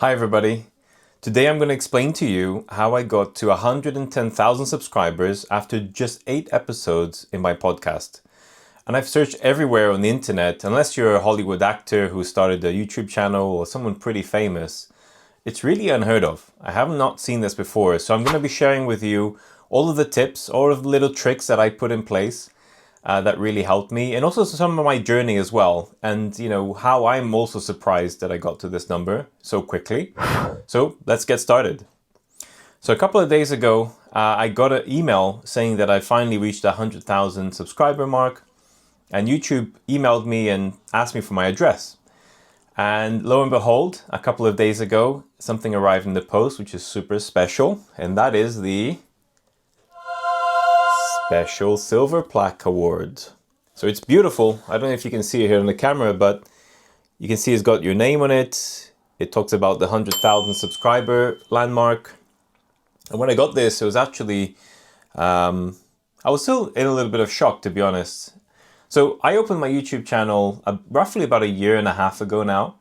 Hi everybody. Today I'm going to explain to you how I got to 110,000 subscribers after just 8 episodes in my podcast. And I've searched everywhere on the internet, unless you're a Hollywood actor who started a YouTube channel or someone pretty famous. It's really unheard of. I have not seen this before, so I'm going to be sharing with you all of the tips, all of the little tricks that I put in place that really helped me, and also some of my journey as well, and how I'm also surprised that I got to this number so quickly. So let's get started. So a couple of days ago, I got an email saying that I finally reached the 100,000 subscriber mark, and YouTube emailed me and asked me for my address. And lo and behold, a couple of days ago, something arrived in the post, which is super special, and that is the Special Silver Plaque Award. So it's beautiful. I don't know if you can see it here on the camera, but you can see it's got your name on it. It talks about the 100,000 subscriber landmark. And when I got this, it was actually, I was still in a little bit of shock, to be honest. So I opened my YouTube channel roughly about a year and a half ago now.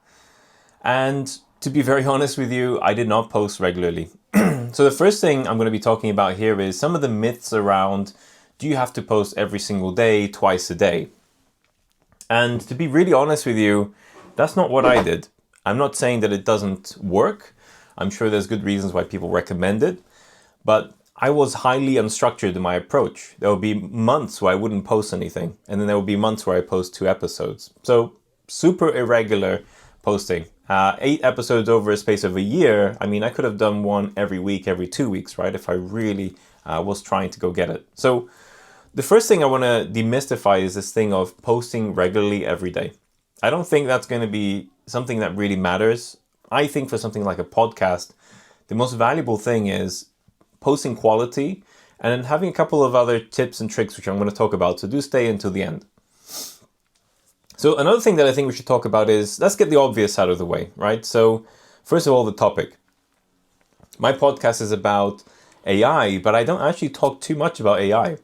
And to be very honest with you, I did not post regularly. So the first thing I'm going to be talking about here is some of the myths around, do you have to post every single day, twice a day? And to be really honest with you, that's not what I did. I'm not saying that it doesn't work. I'm sure there's good reasons why people recommend it. But I was highly unstructured in my approach. There would be months where I wouldn't post anything. And then there would be months where I post 2 episodes. So super irregular posting. 8 episodes over a space of a year. I mean, I could have done one every week, every 2 weeks, right? If I really was trying to go get it. So the first thing I want to demystify is this thing of posting regularly every day. I don't think that's going to be something that really matters. I think for something like a podcast, the most valuable thing is posting quality and then having a couple of other tips and tricks, which I'm going to talk about. So do stay until the end. So another thing that I think we should talk about is, let's get the obvious out of the way, right? So first of all, the topic. My podcast is about AI, but I don't actually talk too much about AI.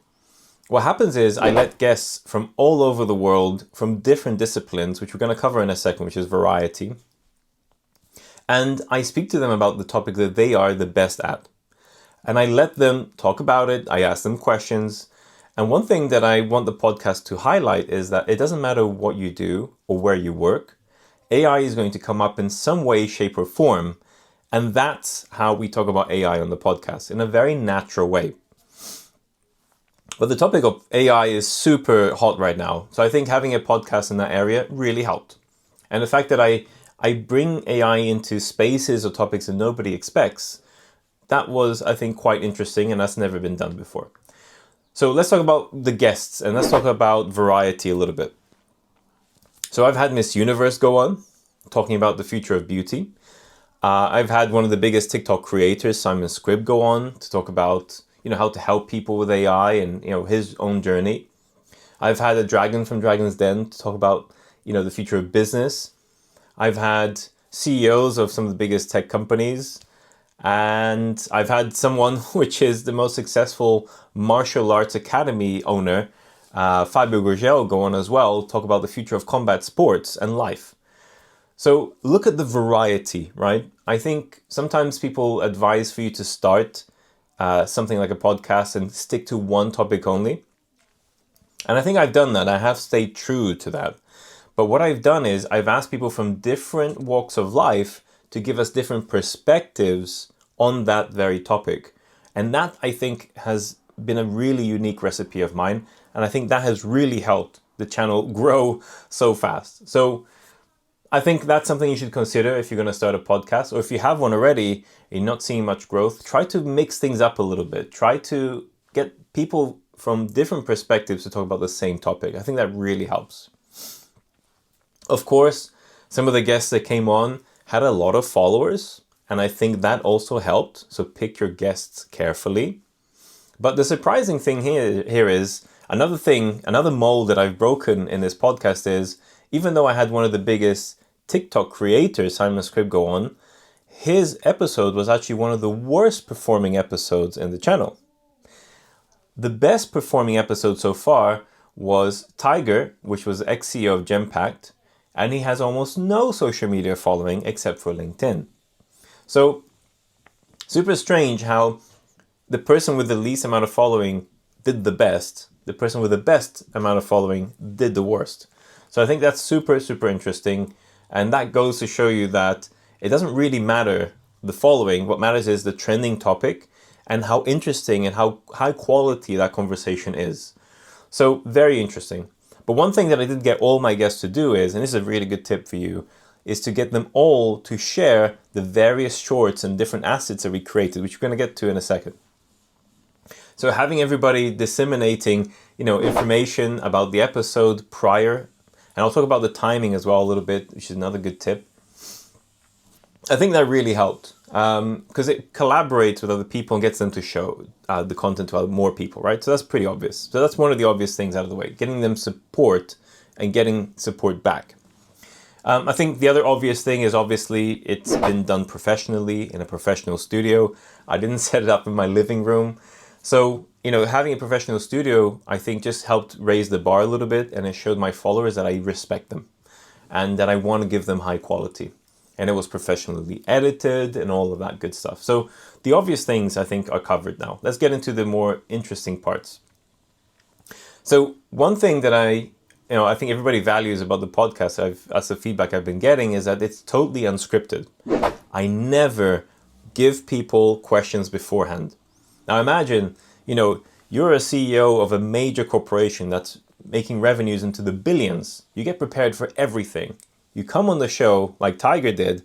What happens is I let guests from all over the world, from different disciplines, which we're going to cover in a second, which is variety. And I speak to them about the topic that they are the best at. And I let them talk about it. I ask them questions. And one thing that I want the podcast to highlight is that it doesn't matter what you do or where you work. AI is going to come up in some way, shape, or form. And that's how we talk about AI on the podcast, in a very natural way. But the topic of AI is super hot right now. So I think having a podcast in that area really helped. And the fact that I bring AI into spaces or topics that nobody expects, that was, I think, quite interesting, and that's never been done before. So let's talk about the guests, and let's talk about variety a little bit. So I've had Miss Universe go on, talking about the future of beauty. I've had one of the biggest TikTok creators, Simon Scribb, go on to talk about how to help people with AI and his own journey. I've had a dragon from Dragon's Den to talk about the future of business. I've had CEOs of some of the biggest tech companies. And I've had someone which is the most successful martial arts academy owner, Fabio Gurgel, go on as well, talk about the future of combat sports and life. So look at the variety, right? I think sometimes people advise for you to start something like a podcast and stick to one topic only. And I think I've done that. I have stayed true to that. But what I've done is I've asked people from different walks of life to give us different perspectives on that very topic. And that, I think, has been a really unique recipe of mine. And I think that has really helped the channel grow so fast. So I think that's something you should consider if you're going to start a podcast. Or if you have one already and you're not seeing much growth, try to mix things up a little bit. Try to get people from different perspectives to talk about the same topic. I think that really helps. Of course, some of the guests that came on had a lot of followers, and I think that also helped. So pick your guests carefully. But the surprising thing here is another mold that I've broken in this podcast is, even though I had one of the biggest TikTok creators, Simon Scribb, go on, his episode was actually one of the worst performing episodes in the channel. The best performing episode so far was Tiger, which was ex-CEO of Genpact, and he has almost no social media following except for LinkedIn. So super strange how the person with the least amount of following did the best. The person with the best amount of following did the worst. So I think that's super, super interesting. And that goes to show you that it doesn't really matter the following. What matters is the trending topic and how interesting and how high quality that conversation is. So very interesting. But one thing that I did get all my guests to do is, and this is a really good tip for you, is to get them all to share the various shorts and different assets that we created, which we're going to get to in a second. So having everybody disseminating, information about the episode prior, and I'll talk about the timing as well a little bit, which is another good tip. I think that really helped because it collaborates with other people and gets them to show the content to more people, right? So that's pretty obvious. So that's one of the obvious things out of the way, getting them support and getting support back. I think the other obvious thing is obviously it's been done professionally in a professional studio. I didn't set it up in my living room. So, having a professional studio, I think just helped raise the bar a little bit, and it showed my followers that I respect them and that I want to give them high quality. And it was professionally edited and all of that good stuff. So the obvious things I think are covered now. Let's get into the more interesting parts. So one thing that I think everybody values about the podcast, that's the feedback I've been getting, is that it's totally unscripted. I never give people questions beforehand. Now imagine, you're a CEO of a major corporation that's making revenues into the billions. You get prepared for everything. You come on the show like Tiger did,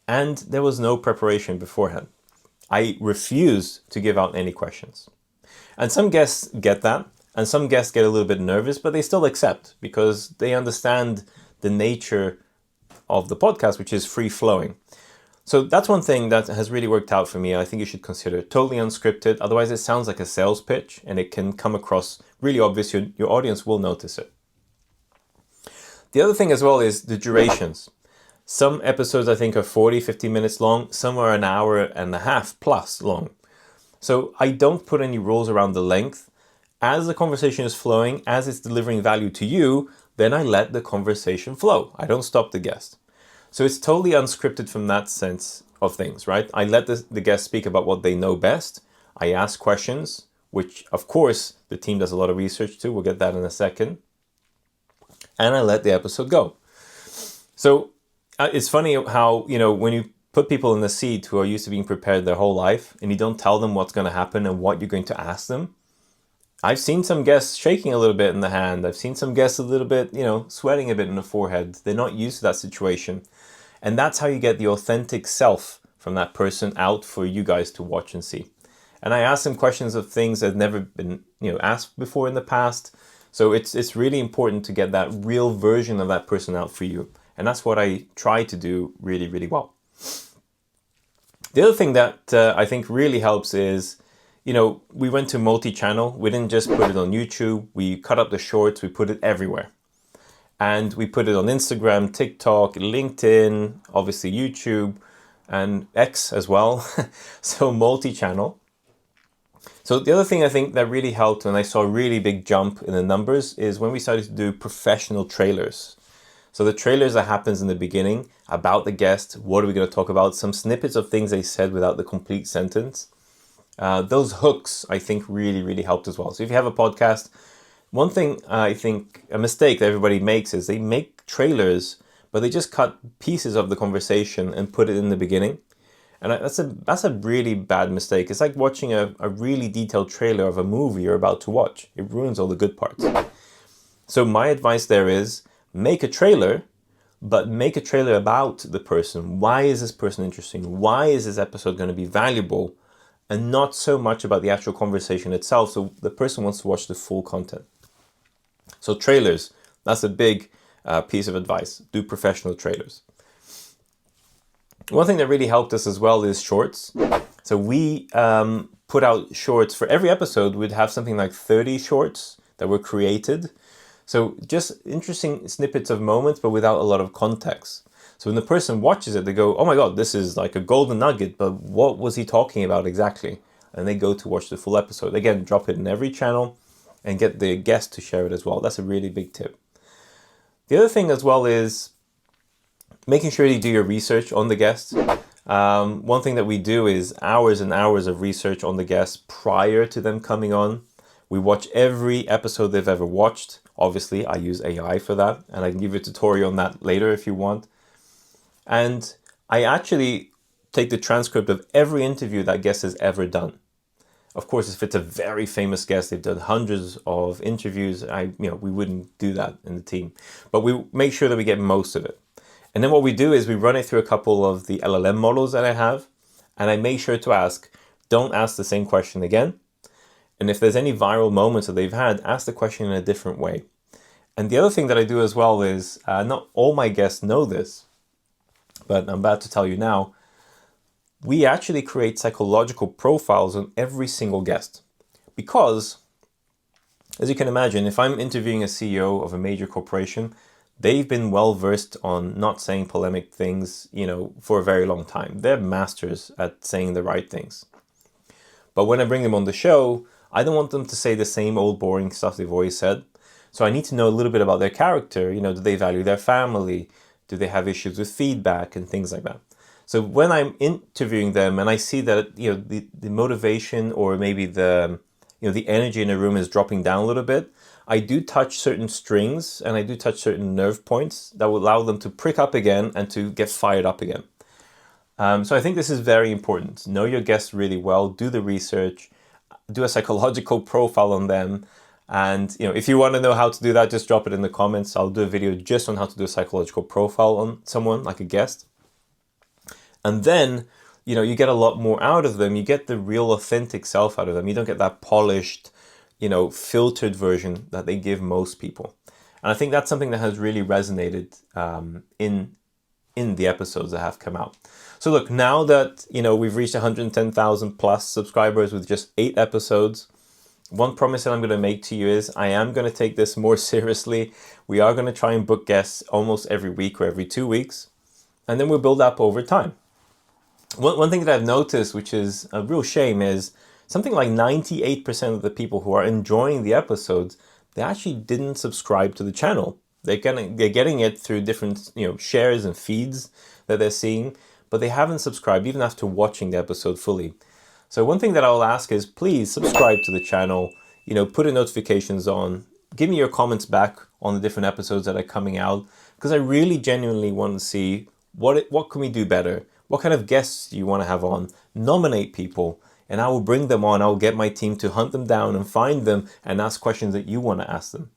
and there was no preparation beforehand. I refuse to give out any questions. And some guests get that, and some guests get a little bit nervous, but they still accept because they understand the nature of the podcast, which is free flowing. So that's one thing that has really worked out for me. I think you should consider it totally unscripted. Otherwise, it sounds like a sales pitch and it can come across really obvious. Your audience will notice it. The other thing as well is the durations. Some episodes I think are 40, 50 minutes long. Some are an hour and a half plus long. So I don't put any rules around the length. As the conversation is flowing, as it's delivering value to you, then I let the conversation flow. I don't stop the guest. So it's totally unscripted from that sense of things, right? I let the guests speak about what they know best. I ask questions, which of course the team does a lot of research too. We'll get that in a second. And I let the episode go. So it's funny how, when you put people in the seat who are used to being prepared their whole life and you don't tell them what's going to happen and what you're going to ask them. I've seen some guests shaking a little bit in the hand. I've seen some guests a little bit, sweating a bit in the forehead. They're not used to that situation. And that's how you get the authentic self from that person out for you guys to watch and see. And I ask them questions of things that have never been, asked before in the past. So it's really important to get that real version of that person out for you. And that's what I try to do really, really well. The other thing that I think really helps is, we went to multi-channel. We didn't just put it on YouTube. We cut up the shorts. We put it everywhere. And we put it on Instagram, TikTok, LinkedIn, obviously YouTube, and X as well. So multi-channel. So the other thing I think that really helped, and I saw a really big jump in the numbers, is when we started to do professional trailers. So the trailers that happens in the beginning about the guest, what are we going to talk about, some snippets of things they said without the complete sentence. Those hooks, I think, really, really helped as well. So if you have a podcast, one thing I think a mistake that everybody makes is they make trailers, but they just cut pieces of the conversation and put it in the beginning. And that's a really bad mistake. It's like watching a really detailed trailer of a movie you're about to watch. It ruins all the good parts. So my advice there is make a trailer, but make a trailer about the person. Why is this person interesting? Why is this episode going to be valuable? And not so much about the actual conversation itself. So the person wants to watch the full content. So trailers, that's a big piece of advice. Do professional trailers. One thing that really helped us as well is shorts. So we put out shorts for every episode. We'd have something like 30 shorts that were created. So just interesting snippets of moments, but without a lot of context. So when the person watches it, they go, oh my God, this is like a golden nugget, but what was he talking about exactly? And they go to watch the full episode. Again, drop it in every channel and get the guest to share it as well. That's a really big tip. The other thing as well is making sure you do your research on the guests. One thing that we do is hours and hours of research on the guests prior to them coming on. We watch every episode they've ever watched. Obviously, I use AI for that, and I can give you a tutorial on that later if you want. And I actually take the transcript of every interview that guest has ever done. Of course, if it's a very famous guest, they've done hundreds of interviews, we wouldn't do that in the team. But we make sure that we get most of it. And then what we do is we run it through a couple of the LLM models that I have, and I make sure to ask, don't ask the same question again. And if there's any viral moments that they've had, ask the question in a different way. And the other thing that I do as well is, not all my guests know this, but I'm about to tell you now, we actually create psychological profiles on every single guest. Because, as you can imagine, if I'm interviewing a CEO of a major corporation, they've been well versed on not saying polemic things, for a very long time. They're masters at saying the right things. But when I bring them on the show, I don't want them to say the same old boring stuff they've always said. So I need to know a little bit about their character. Do they value their family? Do they have issues with feedback and things like that? So when I'm interviewing them and I see that the motivation or maybe the energy in the room is dropping down a little bit, I do touch certain strings and I do touch certain nerve points that will allow them to prick up again and to get fired up again. So I think this is very important. Know your guests really well, do the research, do a psychological profile on them. And if you want to know how to do that, just drop it in the comments. I'll do a video just on how to do a psychological profile on someone, like a guest. And then, you get a lot more out of them. You get the real authentic self out of them. You don't get that polished, filtered version that they give most people. And I think that's something that has really resonated in the episodes that have come out. So look, now that, we've reached 110,000 plus subscribers with just 8 episodes, one promise that I'm going to make to you is I am going to take this more seriously. We are going to try and book guests almost every week or every 2 weeks. And then we'll build up over time. One thing that I've noticed, which is a real shame, is something like 98% of the people who are enjoying the episodes, they actually didn't subscribe to the channel. They're getting it through different shares and feeds that they're seeing, but they haven't subscribed even after watching the episode fully. So one thing that I'll ask is please subscribe to the channel, put the notifications on, give me your comments back on the different episodes that are coming out, because I really genuinely want to see what can we do better? What kind of guests do you want to have on? Nominate people, and I will bring them on. I will get my team to hunt them down and find them and ask questions that you want to ask them.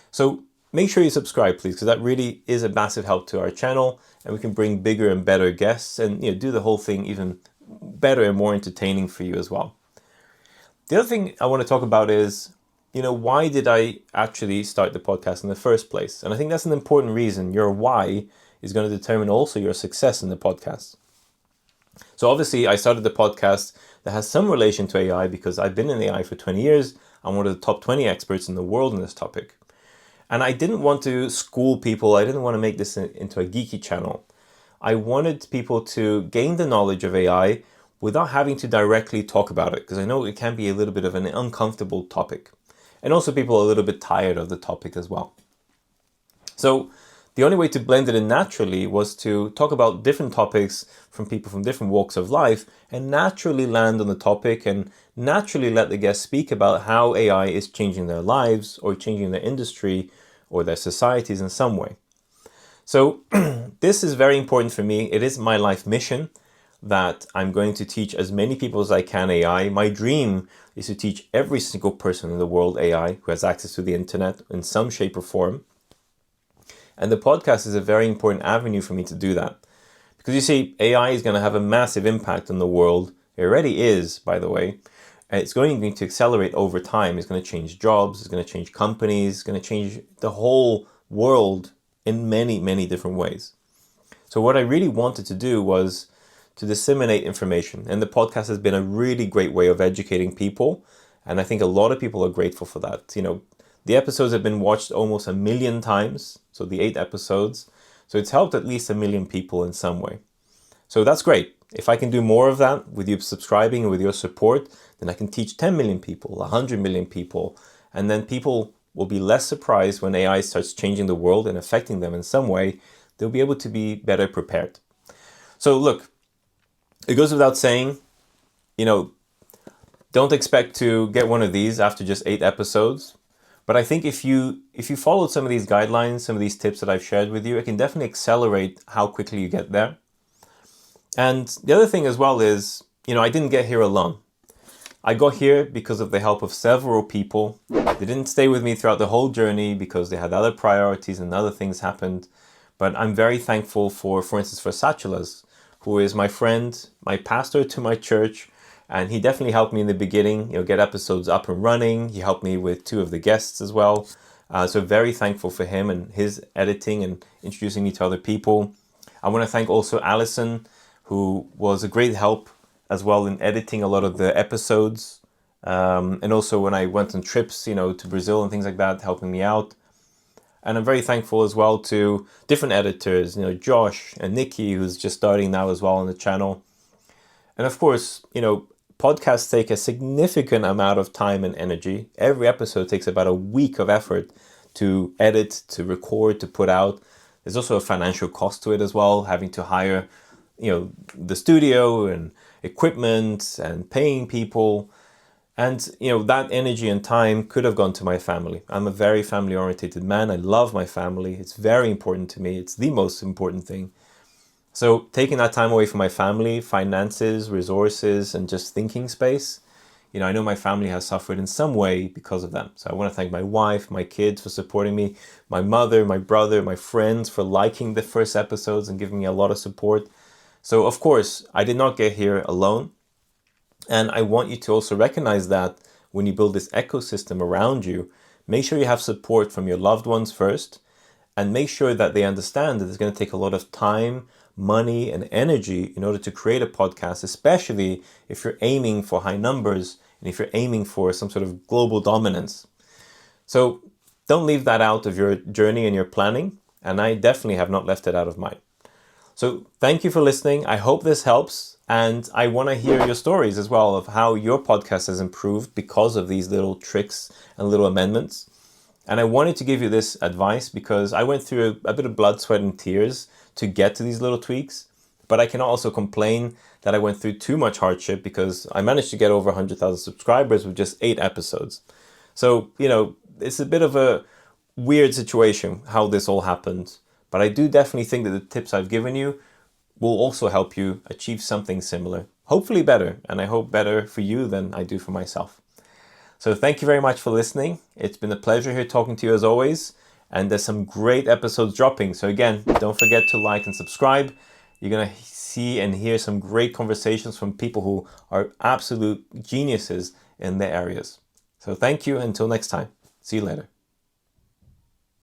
So make sure you subscribe, please, because that really is a massive help to our channel, and we can bring bigger and better guests and do the whole thing even better and more entertaining for you as well. The other thing I want to talk about is, why did I actually start the podcast in the first place? And I think that's an important reason. Your why is going to determine also your success in the podcast. So obviously I started the podcast that has some relation to AI because I've been in AI for 20 years. I'm one of the top 20 experts in the world in this topic. And I didn't want to school people. I didn't want to make this into a geeky channel. I wanted people to gain the knowledge of AI without having to directly talk about it, because I know it can be a little bit of an uncomfortable topic. And also people are a little bit tired of the topic as well. So the only way to blend it in naturally was to talk about different topics from people from different walks of life and naturally land on the topic and naturally let the guests speak about how AI is changing their lives or changing their industry or their societies in some way. So this is very important for me. It is my life mission that I'm going to teach as many people as I can AI. My dream is to teach every single person in the world AI who has access to the internet in some shape or form. And the podcast is a very important avenue for me to do that. Because you see, AI is going to have a massive impact on the world. It already is, by the way. It's going to accelerate over time. It's going to change jobs. It's going to change companies. It's going to change the whole world in many, many different ways. So what I really wanted to do was to disseminate information. And the podcast has been a really great way of educating people. And I think a lot of people are grateful for that. The episodes have been watched almost 1 million times. So the 8 episodes. So it's helped at least 1 million people in some way. So that's great. If I can do more of that with you subscribing and with your support, then I can teach 10 million people, 100 million people. And then people will be less surprised when AI starts changing the world and affecting them in some way. They'll be able to be better prepared. So look, It goes without saying, you know, don't expect to get one of these after just 8 episodes. But I think if you followed some of these guidelines, some of these tips that I've shared with you, it can definitely accelerate how quickly you get there. And the other thing as well is, I didn't get here alone. I got here because of the help of several people. They didn't stay with me throughout the whole journey because they had other priorities and other things happened. But I'm very thankful for instance, for Sachulas, who is my friend, my pastor to my church. And he definitely helped me in the beginning, get episodes up and running. He helped me with 2 of the guests as well. So very thankful for him and his editing and introducing me to other people. I want to thank also Alison, who was a great help as well in editing a lot of the episodes. And also when I went on trips, to Brazil and things like that, helping me out. And I'm very thankful as well to different editors, Josh and Nikki, who's just starting now as well on the channel. And of course, podcasts take a significant amount of time and energy. Every episode takes about a week of effort to edit, to record, to put out. There's also a financial cost to it as well, having to hire, the studio and equipment and paying people. And, that energy and time could have gone to my family. I'm a very family-oriented man. I love my family. It's very important to me. It's the most important thing. So taking that time away from my family, finances, resources, and just thinking space, I know my family has suffered in some way because of them. So I want to thank my wife, my kids for supporting me, my mother, my brother, my friends for liking the first episodes and giving me a lot of support. So of course, I did not get here alone. And I want you to also recognize that when you build this ecosystem around you, make sure you have support from your loved ones first, and make sure that they understand that it's going to take a lot of time, money, and energy in order to create a podcast, especially if you're aiming for high numbers and if you're aiming for some sort of global dominance. So don't leave that out of your journey and your planning, and I definitely have not left it out of mine. So thank you for listening. I hope this helps. And I want to hear your stories as well of how your podcast has improved because of these little tricks and little amendments. And I wanted to give you this advice because I went through a bit of blood, sweat, and tears to get to these little tweaks. But I can also complain that I went through too much hardship because I managed to get over 100,000 subscribers with just 8 episodes. So, it's a bit of a weird situation how this all happened. But I do definitely think that the tips I've given you will also help you achieve something similar. Hopefully better, and I hope better for you than I do for myself. So thank you very much for listening. It's been a pleasure here talking to you as always. And there's some great episodes dropping. So again, don't forget to like and subscribe. You're going to see and hear some great conversations from people who are absolute geniuses in their areas. So thank you. Until next time. See you later.